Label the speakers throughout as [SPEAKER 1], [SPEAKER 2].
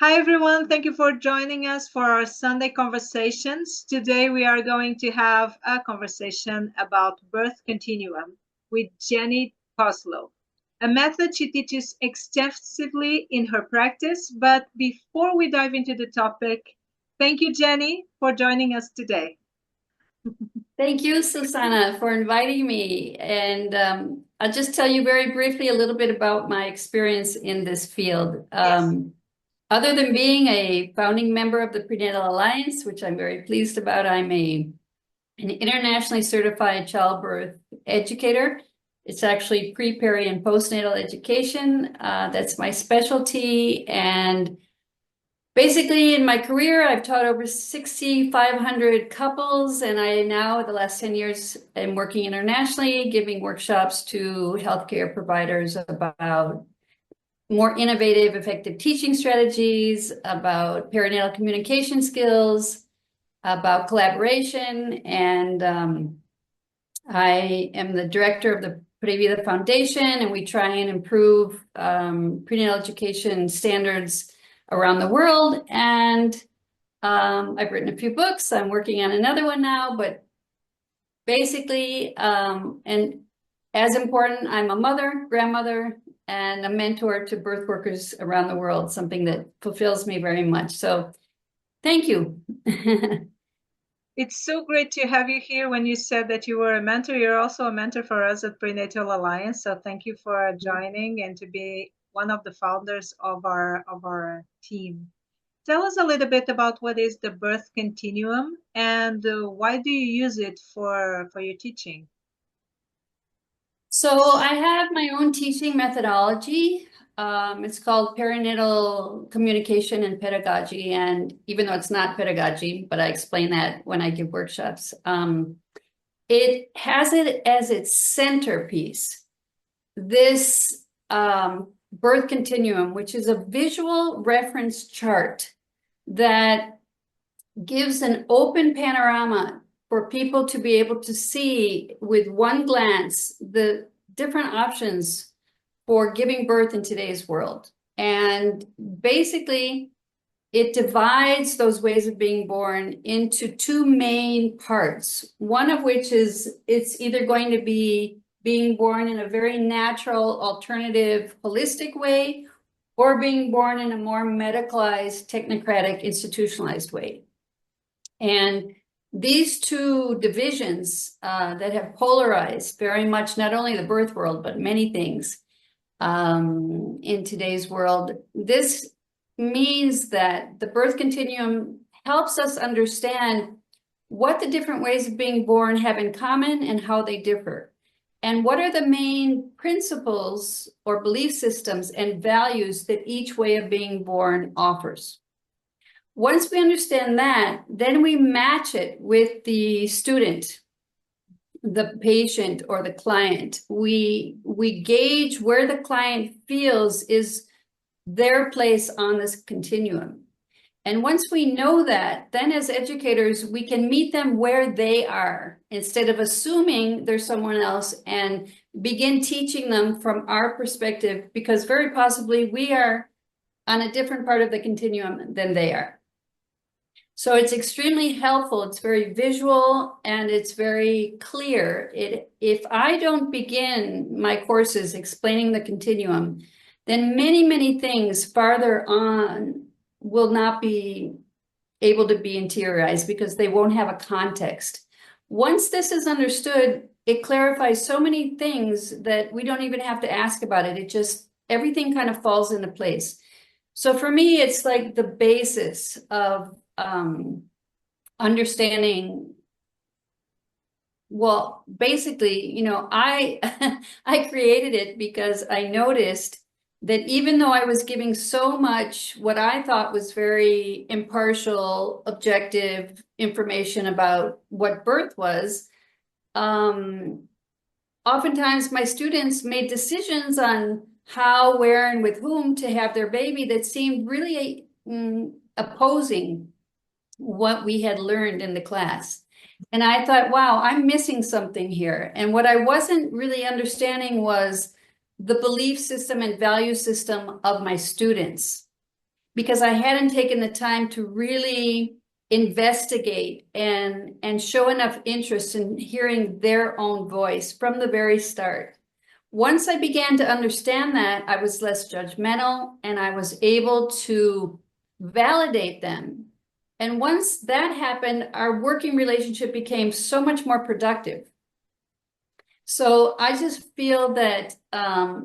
[SPEAKER 1] Hi, everyone. Thank you for joining us for our Sunday conversations. Today, we are going to have a conversation about birth continuum with Jenny Kozlow, a method she teaches extensively in her practice. But before we dive into the topic, thank you, Jenny, for joining us today.
[SPEAKER 2] Thank you, Susanna, for inviting me. And I'll just tell you very briefly a little bit about my experience in this field.
[SPEAKER 1] Yes.
[SPEAKER 2] Other than being a founding member of the Prenatal Alliance, which I'm very pleased about, I'm an internationally certified childbirth educator. It's actually pre, peri, and postnatal education. That's my specialty. And basically, in my career, I've taught over 6,500 couples, and I now, the last 10 years, am working internationally, giving workshops to healthcare providers about more innovative, effective teaching strategies, about perinatal communication skills, about collaboration, and I am the director of the PREVIDA Foundation, and we try and improve prenatal education standards around the world. And I've written a few books. I'm working on another one now, but basically, and as important, I'm a mother, grandmother, and a mentor to birth workers around the world, something that fulfills me very much. So thank you.
[SPEAKER 1] It's so great to have you here. When you said that you were a mentor, you're also a mentor for us at Prenatal Alliance. So thank you for joining and to be one of the founders of our team. Tell us a little bit about what is the birth continuum and why do you use it for your teaching?
[SPEAKER 2] So I have my own teaching methodology. It's called Perinatal Communication and Pedagogy. And even though it's not pedagogy, but I explain that when I give workshops, it has it as its centerpiece, this birth continuum, which is a visual reference chart that gives an open panorama for people to be able to see with one glance the different options for giving birth in today's world. And basically, it divides those ways of being born into two main parts, one of which is it's either going to be being born in a very natural, alternative, holistic way, or being born in a more medicalized, technocratic, institutionalized way. And these two divisions that have polarized very much not only the birth world, but many things in today's world, this means that the birth continuum helps us understand what the different ways of being born have in common and how they differ. And what are the main principles or belief systems and values that each way of being born offers. Once we understand that, then we match it with the student, the patient, or the client. We gauge where the client feels is their place on this continuum. And once we know that, then as educators, we can meet them where they are instead of assuming there's someone else and begin teaching them from our perspective, because very possibly we are on a different part of the continuum than they are. So it's extremely helpful. It's very visual and it's very clear. If I don't begin my courses explaining the continuum, then many, many things farther on will not be able to be interiorized because they won't have a context. Once this is understood, it clarifies so many things that we don't even have to ask about it. It just, everything kind of falls into place. So for me, it's like the basis of understanding. Well, basically, you know, I created it because I noticed that even though I was giving so much what I thought was very impartial, objective information about what birth was, oftentimes my students made decisions on how, where, and with whom to have their baby that seemed really opposing what we had learned in the class. And I thought, wow, I'm missing something here. And what I wasn't really understanding was the belief system and value system of my students. because I hadn't taken the time to really investigate and show enough interest in hearing their own voice from the very start. Once I began to understand that, I was less judgmental and I was able to validate them. And once that happened, our working relationship became so much more productive. So I just feel that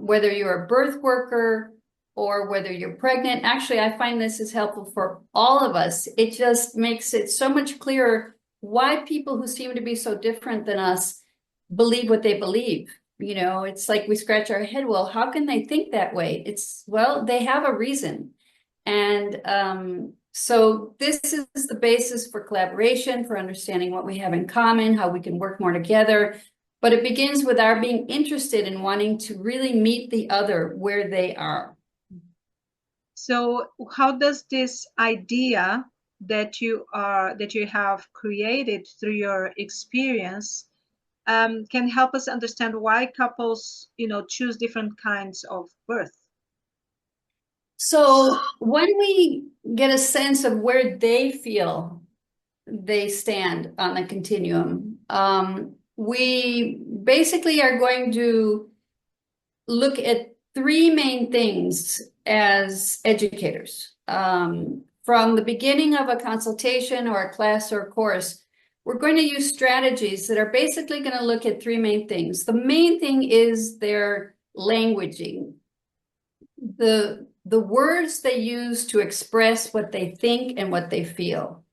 [SPEAKER 2] whether you're a birth worker or whether you're pregnant, actually, I find this is helpful for all of us. It just makes it so much clearer why people who seem to be so different than us believe what they believe. You know, it's like we scratch our head, well, how can they think that way? Well, they have a reason. And so this is the basis for collaboration, for understanding what we have in common, how we can work more together. But it begins with our being interested in wanting to really meet the other where they are.
[SPEAKER 1] So how does this idea that you have created through your experience can help us understand why couples, choose different kinds of birth?
[SPEAKER 2] So when we get a sense of where they feel they stand on the continuum, we basically are going to look at three main things as educators. From the beginning of a consultation or a class or a course, we're going to use strategies that are basically going to look at three main things. The main thing is their languaging, the words they use to express what they think and what they feel.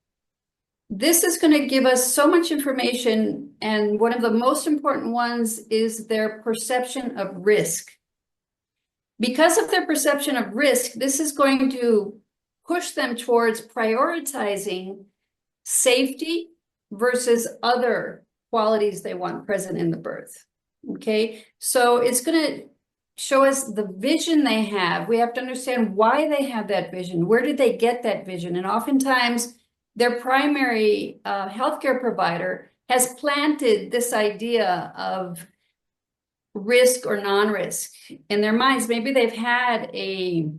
[SPEAKER 2] This is going to give us so much information, and one of the most important ones is their perception of risk. Because of their perception of risk, this is going to push them towards prioritizing safety versus other qualities they want present in the birth. Okay, so it's going to show us the vision they have. We have to understand why they have that vision. Where did they get that vision? And oftentimes, their primary healthcare provider has planted this idea of risk or non-risk in their minds. Maybe they've had a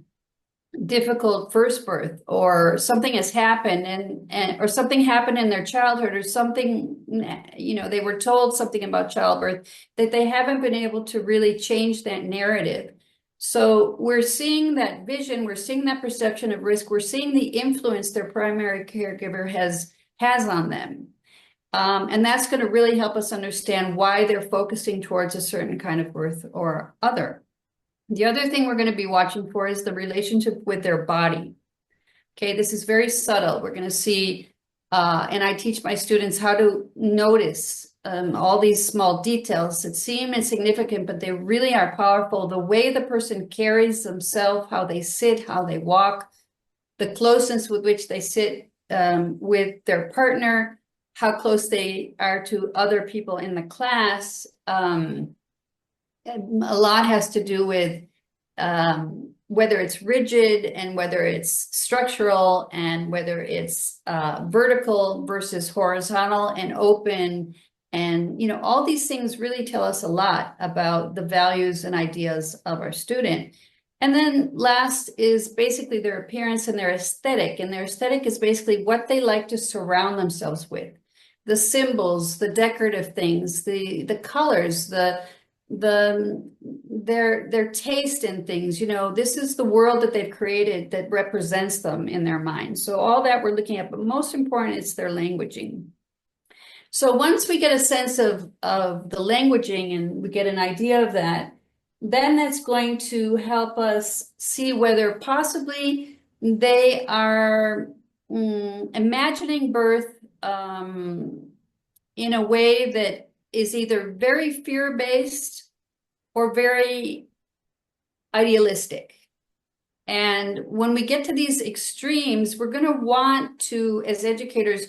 [SPEAKER 2] difficult first birth, or something has happened, and or something happened in their childhood, or something, they were told something about childbirth that they haven't been able to really change that narrative. So we're seeing that vision, we're seeing that perception of risk, we're seeing the influence their primary caregiver has on them. And that's going to really help us understand why they're focusing towards a certain kind of birth or other. The other thing we're going to be watching for is the relationship with their body. Okay, this is very subtle. We're going to see, and I teach my students how to notice all these small details that seem insignificant, but they really are powerful. The way the person carries themselves, how they sit, how they walk, the closeness with which they sit with their partner, how close they are to other people in the class. A lot has to do with whether it's rigid and whether it's structural, and whether it's vertical versus horizontal and open. And, all these things really tell us a lot about the values and ideas of our student. And then last is basically their appearance and their aesthetic. And their aesthetic is basically what they like to surround themselves with. The symbols, the decorative things, the colors, their taste in things. This is the world that they've created that represents them in their mind. So all that we're looking at, but most important is their languaging. So once we get a sense of the languaging and we get an idea of that, then that's going to help us see whether possibly they are imagining birth in a way that is either very fear-based or very idealistic. And when we get to these extremes, we're going to want to, as educators,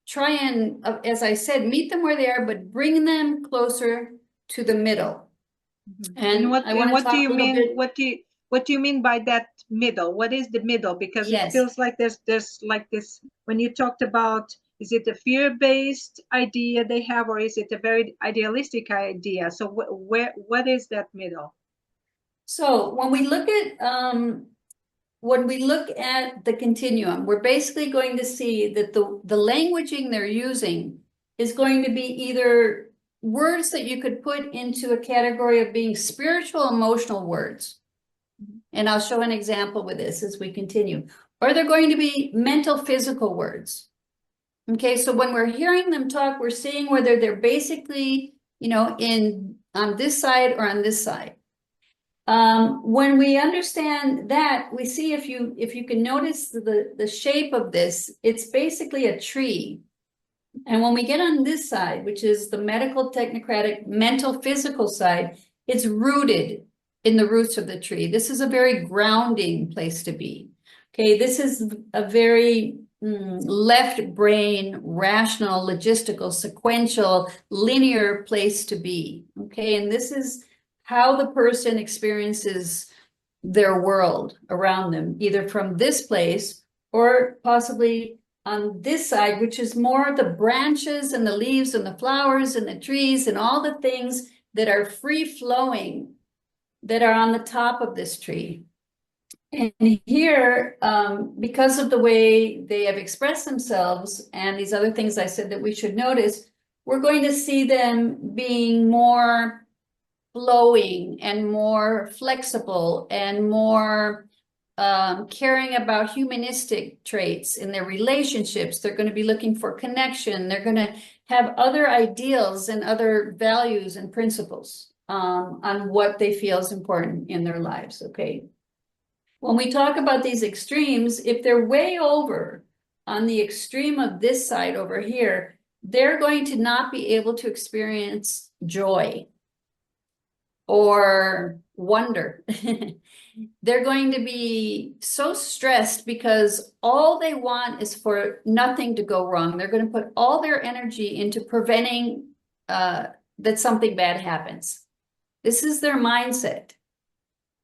[SPEAKER 2] try and, as I said, meet them where they are, but bring them closer to the middle.
[SPEAKER 1] And what do you mean? What do you mean by that middle? What is the middle? Because it feels like there's like this, when you talked about, is it a fear-based idea they have, or is it a very idealistic idea? So what is that middle?
[SPEAKER 2] So when we look at when we look at the continuum, we're basically going to see that the languaging they're using is going to be either words that you could put into a category of being spiritual, emotional words. And I'll show an example with this as we continue. Or they're going to be mental, physical words. Okay, so when we're hearing them talk, we're seeing whether they're basically, on this side or on this side. When we understand that, we see if you can notice the shape of this, it's basically a tree. And when we get on this side, which is the medical, technocratic, mental, physical side, it's rooted in the roots of the tree. This is a very grounding place to be. Okay, this is a very left brain, rational, logistical, sequential, linear place to be. Okay, and this is how the person experiences their world around them, either from this place or possibly on this side, which is more the branches and the leaves and the flowers and the trees and all the things that are free flowing that are on the top of this tree. And here, because of the way they have expressed themselves and these other things I said that we should notice, we're going to see them being more flowing and more flexible and more caring about humanistic traits in their relationships. They're going to be looking for connection. They're going to have other ideals and other values and principles on what they feel is important in their lives. Okay. When we talk about these extremes, if they're way over on the extreme of this side over here, they're going to not be able to experience joy or wonder. They're going to be so stressed because all they want is for nothing to go wrong. They're going to put all their energy into preventing that something bad happens. This is their mindset,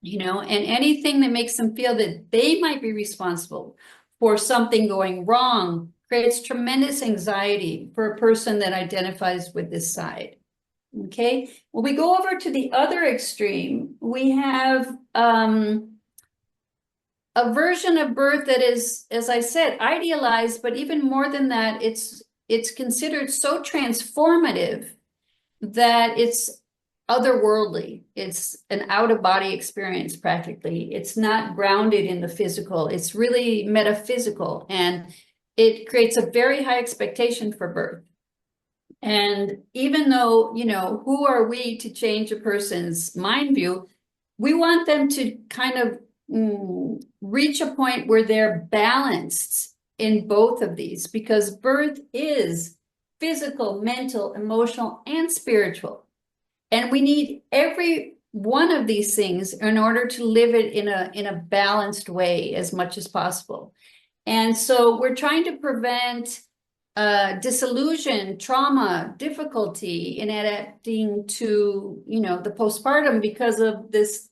[SPEAKER 2] and anything that makes them feel that they might be responsible for something going wrong creates tremendous anxiety for a person that identifies with this side. Okay, when we go over to the other extreme, we have a version of birth that is, as I said, idealized, but even more than that, it's considered so transformative that it's otherworldly. It's an out-of-body experience practically. It's not grounded in the physical. It's really metaphysical, and it creates a very high expectation for birth. And even though, who are we to change a person's mind view, we want them to kind of reach a point where they're balanced in both of these, because birth is physical, mental, emotional, and spiritual. And we need every one of these things in order to live it in a balanced way as much as possible. And so we're trying to prevent disillusion, trauma, difficulty in adapting to, the postpartum because of this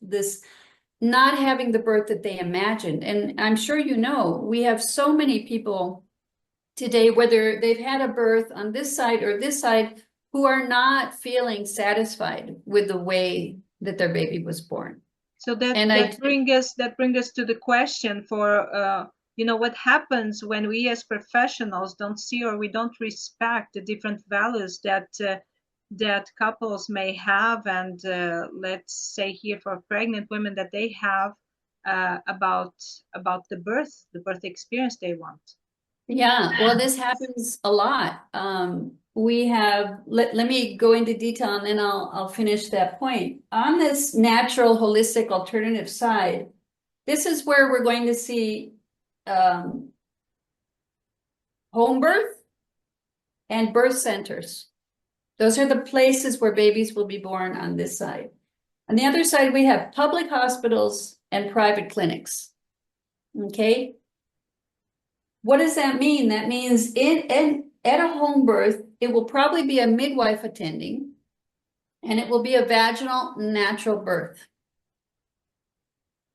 [SPEAKER 2] not having the birth that they imagined. And I'm sure we have so many people today, whether they've had a birth on this side or this side, who are not feeling satisfied with the way that their baby was born.
[SPEAKER 1] So that brings us to the question for what happens when we as professionals don't see or we don't respect the different values that couples may have, and let's say here for pregnant women that they have about the birth experience they want.
[SPEAKER 2] Yeah, well, this happens a lot. We have, let me go into detail and then I'll finish that point. On this natural, holistic, alternative side, this is where we're going to see home birth and birth centers. Those are the places where babies will be born on this side. On the other side, we have public hospitals and private clinics. Okay. What does that mean? That means at a home birth, it will probably be a midwife attending, and it will be a vaginal natural birth.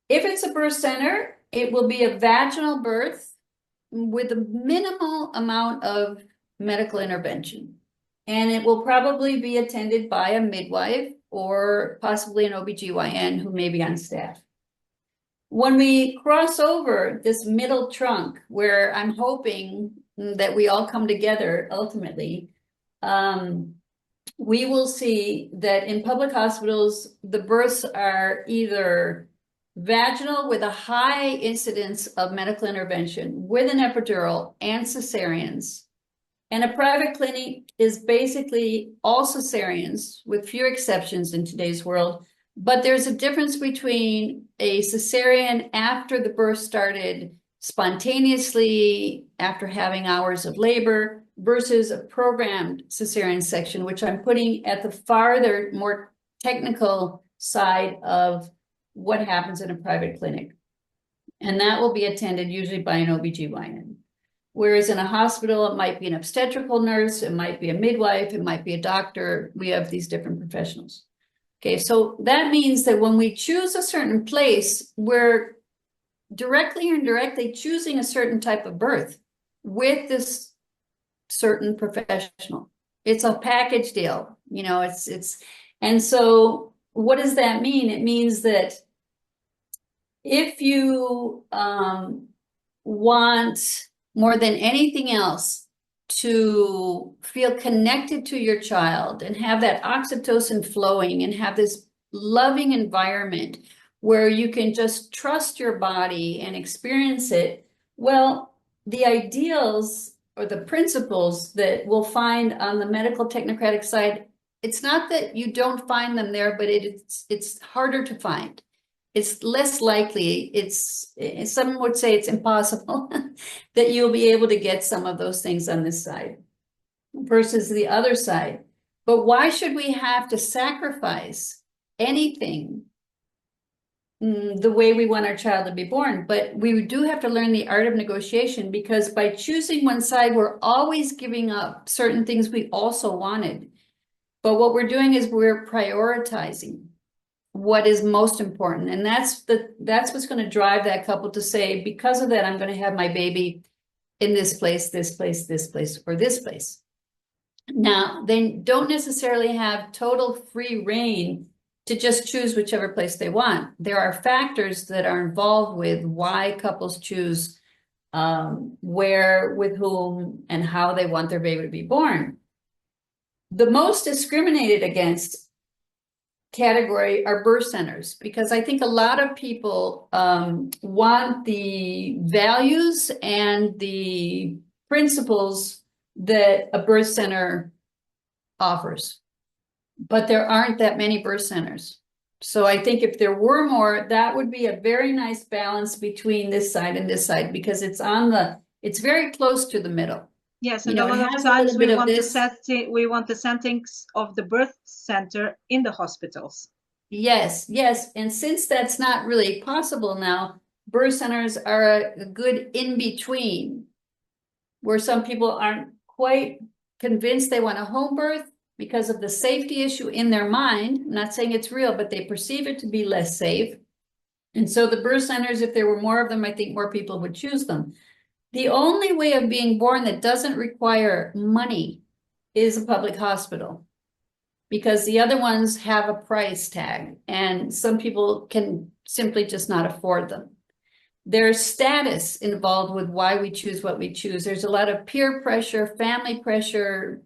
[SPEAKER 2] If it's a birth center, it will be a vaginal birth with a minimal amount of medical intervention. And it will probably be attended by a midwife or possibly an OBGYN who may be on staff. When we cross over this middle trunk, where I'm hoping that we all come together ultimately, we will see that in public hospitals, the births are either vaginal with a high incidence of medical intervention with an epidural and cesareans. And a private clinic is basically all cesareans, with few exceptions in today's world. But there's a difference between a cesarean after the birth started spontaneously after having hours of labor versus a programmed cesarean section, which I'm putting at the farther, more technical side of what happens in a private clinic. And that will be attended usually by an OBGYN. Whereas in a hospital, it might be an obstetrical nurse, it might be a midwife, it might be a doctor. We have these different professionals. Okay, so that means that when we choose a certain place, we're directly or indirectly choosing a certain type of birth with this certain professional. It's a package deal, you know, and so what does that mean? It means that if you want more than anything else to feel connected to your child and have that oxytocin flowing and have this loving environment where you can just trust your body and experience it, well, the ideals or the principles that we'll find on the medical technocratic side, it's not that you don't find them there, but it's harder to find. It's less likely, some would say it's impossible that you'll be able to get some of those things on this side versus the other side. But why should we have to sacrifice anything the way we want our child to be born? But we do have to learn the art of negotiation, because by choosing one side, we're always giving up certain things we also wanted. But what we're doing is we're prioritizing what is most important. And that's what's going to drive that couple to say, because of that, I'm going to have my baby in this place, this place, this place, or this place. Now, they don't necessarily have total free reign to just choose whichever place they want. There are factors that are involved with why couples choose where, with whom, and how they want their baby to be born. The most discriminated against category are birth centers, because I think a lot of people want the values and the principles that a birth center offers, but there aren't that many birth centers. So I think if there were more, that would be a very nice balance between this side and this side, because it's very close to the middle.
[SPEAKER 1] Yes, and a lot of times we want the settings of the birth center in the hospitals.
[SPEAKER 2] Yes, yes. And since that's not really possible now, birth centers are a good in-between, where some people aren't quite convinced they want a home birth because of the safety issue in their mind. I'm not saying it's real, but they perceive it to be less safe. And so the birth centers, if there were more of them, I think more people would choose them. The only way of being born that doesn't require money is a public hospital, because the other ones have a price tag and some people can simply just not afford them. There's status involved with why we choose what we choose. There's a lot of peer pressure, family pressure,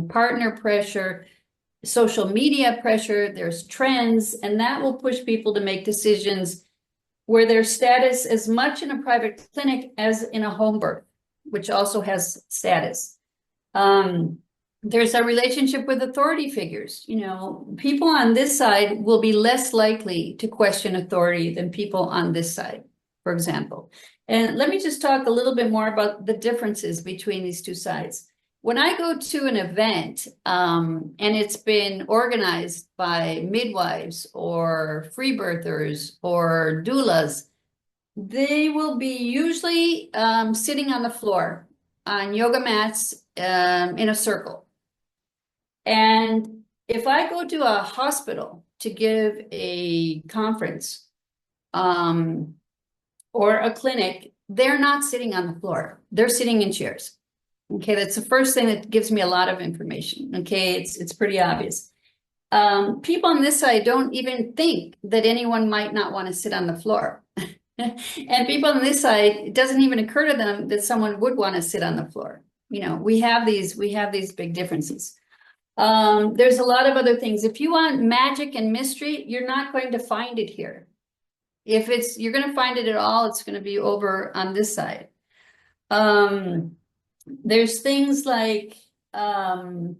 [SPEAKER 2] partner pressure, social media pressure, there's trends, and that will push people to make decisions where there's status as much in a private clinic as in a home birth, which also has status. There's a relationship with authority figures. You know, people on this side will be less likely to question authority than people on this side, for example. And let me just talk a little bit more about the differences between these two sides. When I go to an event and it's been organized by midwives or free birthers or doulas, they will be usually sitting on the floor on yoga mats in a circle. And if I go to a hospital to give a conference or a clinic, they're not sitting on the floor. They're sitting in chairs. Okay, that's the first thing that gives me a lot of information. Okay, it's pretty obvious. People on this side don't even think that anyone might not want to sit on the floor. And people on this side, it doesn't even occur to them that someone would want to sit on the floor. You know, we have these big differences. There's a lot of other things. If you want magic and mystery, you're not going to find it here. If you're going to find it at all, it's going to be over on this side. There's things like, you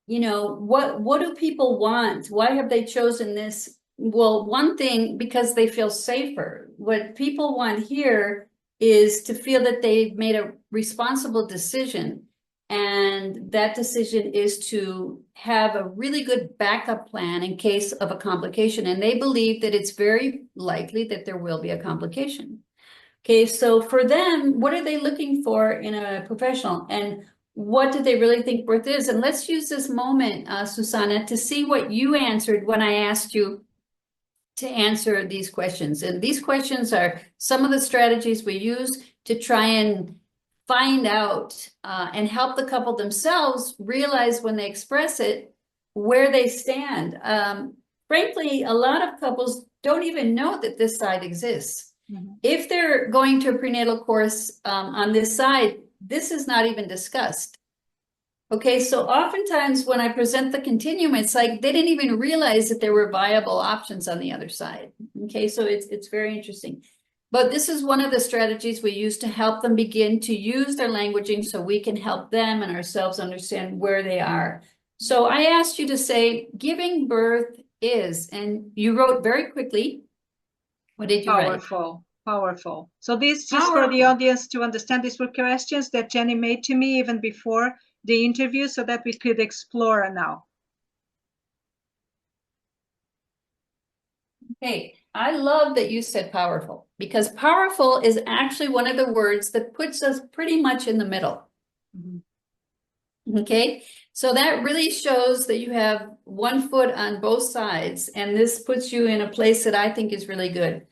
[SPEAKER 2] know, what do people want? Why have they chosen this? Well, one thing, because they feel safer. What people want here is to feel that they've made a responsible decision. And that decision is to have a really good backup plan in case of a complication. And they believe that it's very likely that there will be a complication. Okay, so for them, what are they looking for in a professional? And what do they really think birth is? And let's use this moment, Susanna, to see what you answered when I asked you to answer these questions. And these questions are some of the strategies we use to try and find out and help the couple themselves realize when they express it, where they stand. Frankly, a lot of couples don't even know that this side exists. Mm-hmm. If they're going to a prenatal course on this side, this is not even discussed. Okay, so oftentimes when I present the continuum, it's like they didn't even realize that there were viable options on the other side. Okay, so it's very interesting. But this is one of the strategies we use to help them begin to use their languaging so we can help them and ourselves understand where they are. So I asked you to say, giving birth is, and you wrote very quickly. What did you write?
[SPEAKER 1] Powerful. So this, just for the audience to understand, these were questions that Jenny made to me even before the interview so that we could explore now.
[SPEAKER 2] Okay, I love that you said powerful, because powerful is actually one of the words that puts us pretty much in the middle. Mm-hmm. Okay, so that really shows that you have one foot on both sides, and this puts you in a place that I think is really good.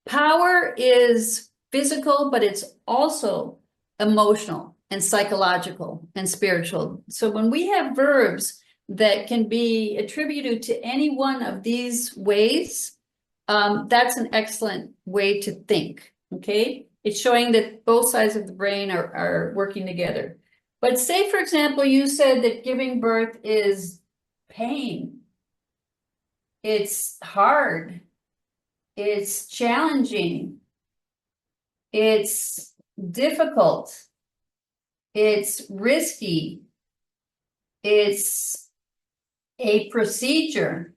[SPEAKER 2] Power is physical, but it's also emotional and psychological and spiritual. So when we have verbs that can be attributed to any one of these ways, that's an excellent way to think, okay? It's showing that both sides of the brain are working together. But say, for example, you said that giving birth is pain. It's hard. It's challenging. It's difficult. It's risky. It's a procedure.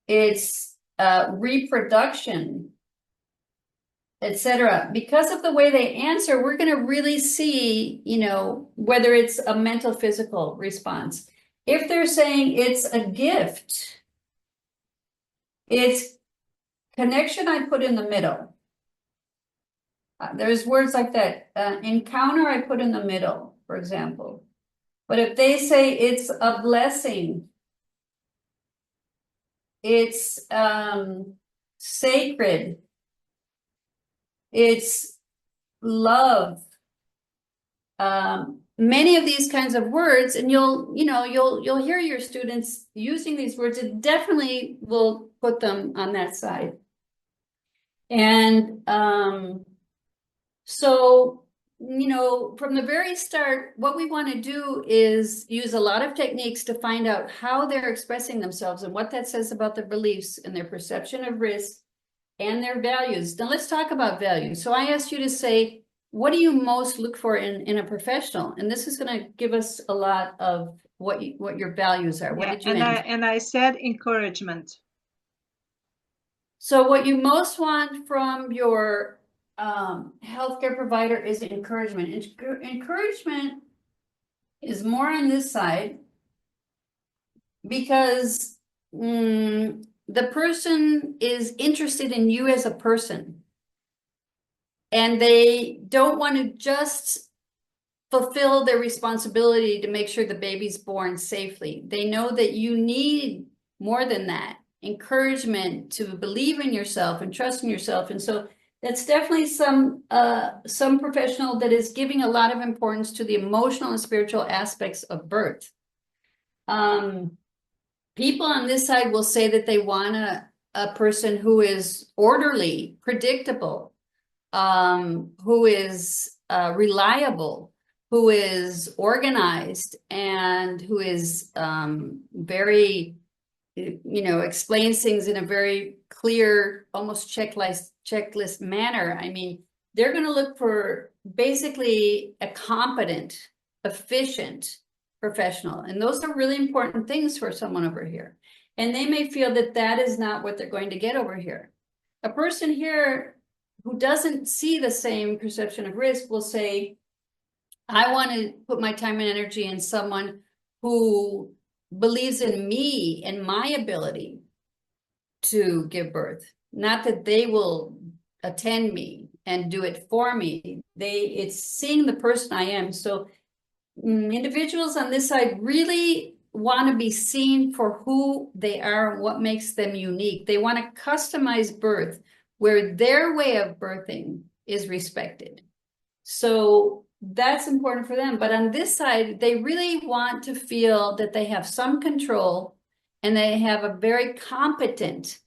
[SPEAKER 2] It's reproduction, etc. Because of the way they answer, we're going to really see, you know, whether it's a mental, physical response. If they're saying it's a gift, it's connection, I put in the middle. There's words like that. Encounter, I put in the middle, for example. But if they say it's a blessing, it's sacred, it's love, many of these kinds of words, and you'll hear your students using these words, it definitely will put them on that side. And so, you know, from the very start, what we want to do is use a lot of techniques to find out how they're expressing themselves and what that says about their beliefs and their perception of risk and their values. Now let's talk about values. So I asked you to say, what do you most look for in a professional? And this is going to give us a lot of what your values are. What did you answer?
[SPEAKER 1] And I said encouragement.
[SPEAKER 2] So what you most want from your healthcare provider is encouragement. Encouragement is more on this side because the person is interested in you as a person, and they don't want to just fulfill their responsibility to make sure the baby's born safely. They know that you need more than that, encouragement to believe in yourself and trust in yourself. And so that's definitely some professional that is giving a lot of importance to the emotional and spiritual aspects of birth. People on this side will say that they want to a person who is orderly, predictable, who is reliable, who is organized, and who is very, explains things in a very clear, almost checklist manner. I mean, they're going to look for basically a competent, efficient professional. And those are really important things for someone over here. And they may feel that that is not what they're going to get over here. A person here who doesn't see the same perception of risk will say, I want to put my time and energy in someone who believes in me and my ability to give birth. Not that they will attend me and do it for me. It's seeing the person I am. So individuals on this side really want to be seen for who they are and what makes them unique. They want to customize birth where their way of birthing is respected. So that's important for them. But on this side, they really want to feel that they have some control and they have a very competent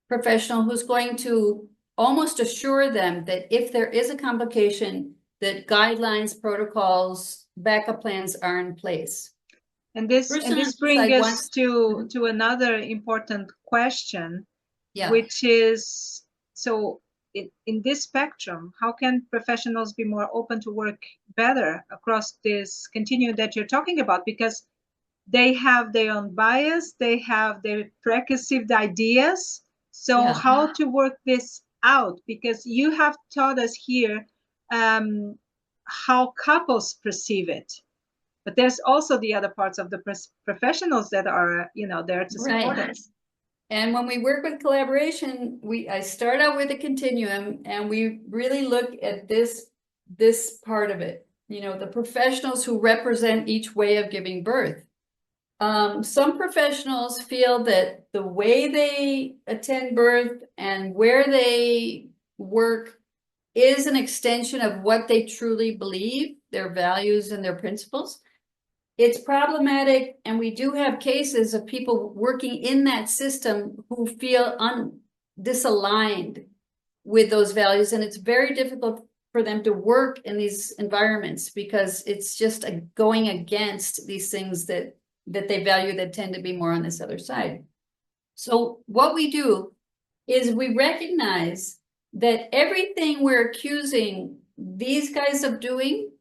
[SPEAKER 2] professional who's going to almost assure them that if there is a complication, that guidelines, protocols, backup plans are in place.
[SPEAKER 1] And this brings us to another important question, which is, so in this spectrum, how can professionals be more open to work better across this continuum that you're talking about? Because they have their own bias, they have their preconceived ideas. So how to work this out? Because you have taught us here how couples perceive it. But there's also the other parts of the professionals that are, there to support us.
[SPEAKER 2] And when we work with collaboration, I start out with a continuum, and we really look at this part of it. The professionals who represent each way of giving birth. Some professionals feel that the way they attend birth and where they work is an extension of what they truly believe, their values and their principles. It's problematic, and we do have cases of people working in that system who feel disaligned with those values, and it's very difficult for them to work in these environments because it's just going against these things that they value that tend to be more on this other side. So what we do is we recognize that everything we're accusing these guys of doing,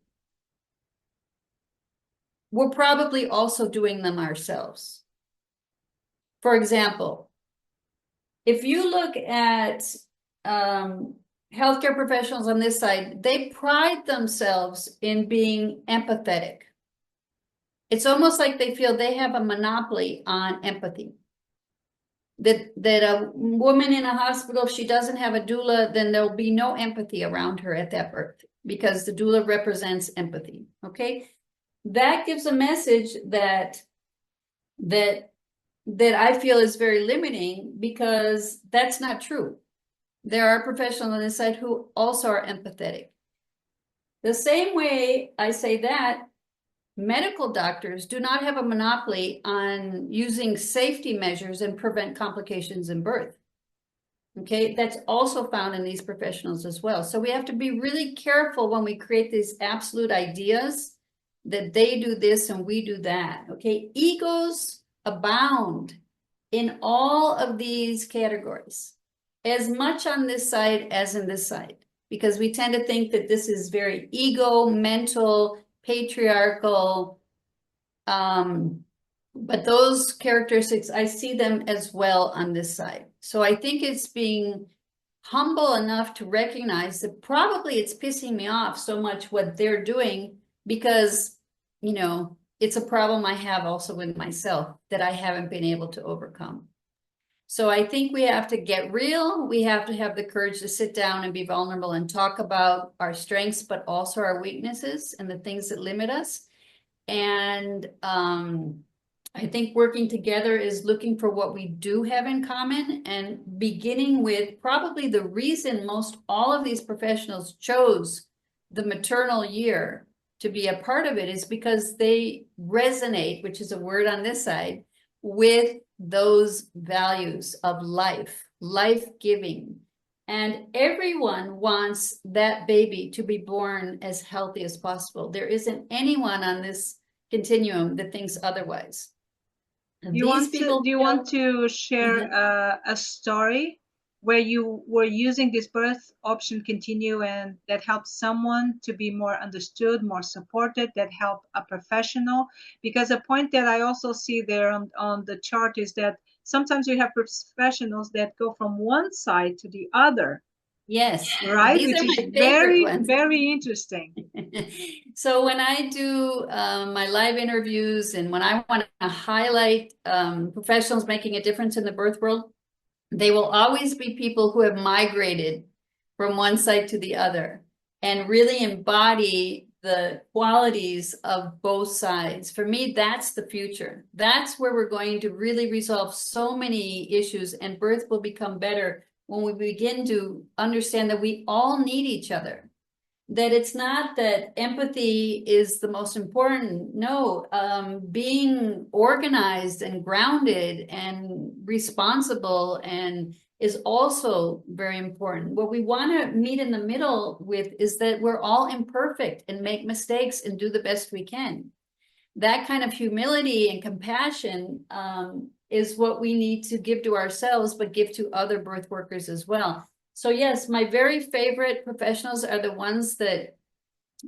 [SPEAKER 2] we're probably also doing them ourselves. For example, if you look at healthcare professionals on this side, they pride themselves in being empathetic. It's almost like they feel they have a monopoly on empathy. That a woman in a hospital, if she doesn't have a doula, then there'll be no empathy around her at that birth because the doula represents empathy, okay? That gives a message that I feel is very limiting because that's not true. There are professionals on this side who also are empathetic. The same way I say that, medical doctors do not have a monopoly on using safety measures and prevent complications in birth. Okay, that's also found in these professionals as well. So we have to be really careful when we create these absolute ideas that they do this and we do that. Okay, egos abound in all of these categories, as much on this side as in this side, because we tend to think that this is very ego, mental, patriarchal, but those characteristics, I see them as well on this side. So I think it's being humble enough to recognize that probably it's pissing me off so much what they're doing because, it's a problem I have also with myself that I haven't been able to overcome. So I think we have to get real. We have to have the courage to sit down and be vulnerable and talk about our strengths, but also our weaknesses and the things that limit us. And I think working together is looking for what we do have in common and beginning with probably the reason most all of these professionals chose the maternal year to be a part of it is because they resonate, which is a word on this side, with those values of life, life-giving. And everyone wants that baby to be born as healthy as possible. There isn't anyone on this continuum that thinks otherwise.
[SPEAKER 1] Do you want to share a story where you were using this birth option continue and that helped someone to be more understood, more supported, that helped a professional? Because a point that I also see there on the chart is that sometimes you have professionals that go from one side to the other.
[SPEAKER 2] Yes,
[SPEAKER 1] right,
[SPEAKER 2] these
[SPEAKER 1] which
[SPEAKER 2] are
[SPEAKER 1] is
[SPEAKER 2] my favorite ones.
[SPEAKER 1] very interesting.
[SPEAKER 2] So when I do my live interviews and when I want to highlight professionals making a difference in the birth world, they will always be people who have migrated from one side to the other and really embody the qualities of both sides. For me, that's the future. That's where we're going to really resolve so many issues, and birth will become better when we begin to understand that we all need each other. That it's not that empathy is the most important. No, being organized and grounded and responsible and is also very important. What we want to meet in the middle with is that we're all imperfect and make mistakes and do the best we can. That kind of humility and compassion is what we need to give to ourselves, but give to other birth workers as well. So yes, my very favorite professionals are the ones that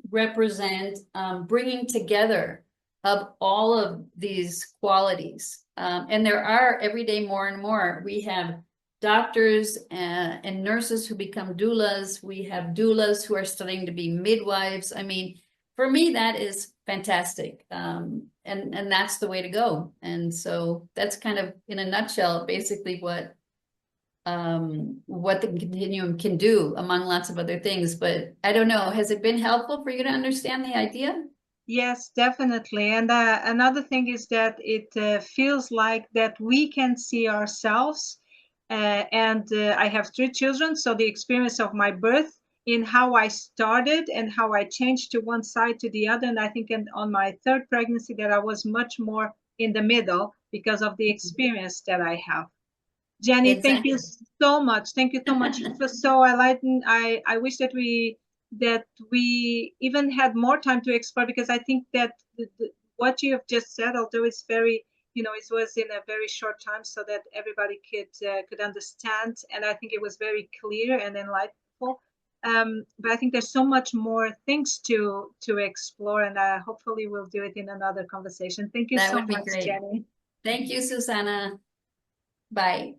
[SPEAKER 2] represent bringing together of all of these qualities. And there are every day more and more. We have doctors and nurses who become doulas. We have doulas who are studying to be midwives. I mean, for me, that is fantastic. And that's the way to go. And so that's kind of, in a nutshell, basically what the continuum can do, among lots of other things. But I don't know, has it been helpful for you to understand the idea?
[SPEAKER 1] Yes, definitely. And another thing is that it feels like that we can see ourselves. And I have 3 children, so the experience of my birth in how I started and how I changed to one side to the other. And I think on my 3rd pregnancy that I was much more in the middle because of the experience that I have. Jenny,
[SPEAKER 2] Exactly.
[SPEAKER 1] thank you so much. Thank you so much. It was so enlightening. I wish that we even had more time to explore, because I think that what you have just said, although it's very, it was in a very short time so that everybody could understand, and I think it was very clear and enlightful. But I think there's so much more things to explore, and hopefully we'll do it in another conversation. Thank you
[SPEAKER 2] That
[SPEAKER 1] so
[SPEAKER 2] would be
[SPEAKER 1] much,
[SPEAKER 2] great.
[SPEAKER 1] Jenny.
[SPEAKER 2] Thank you, Susanna. Bye.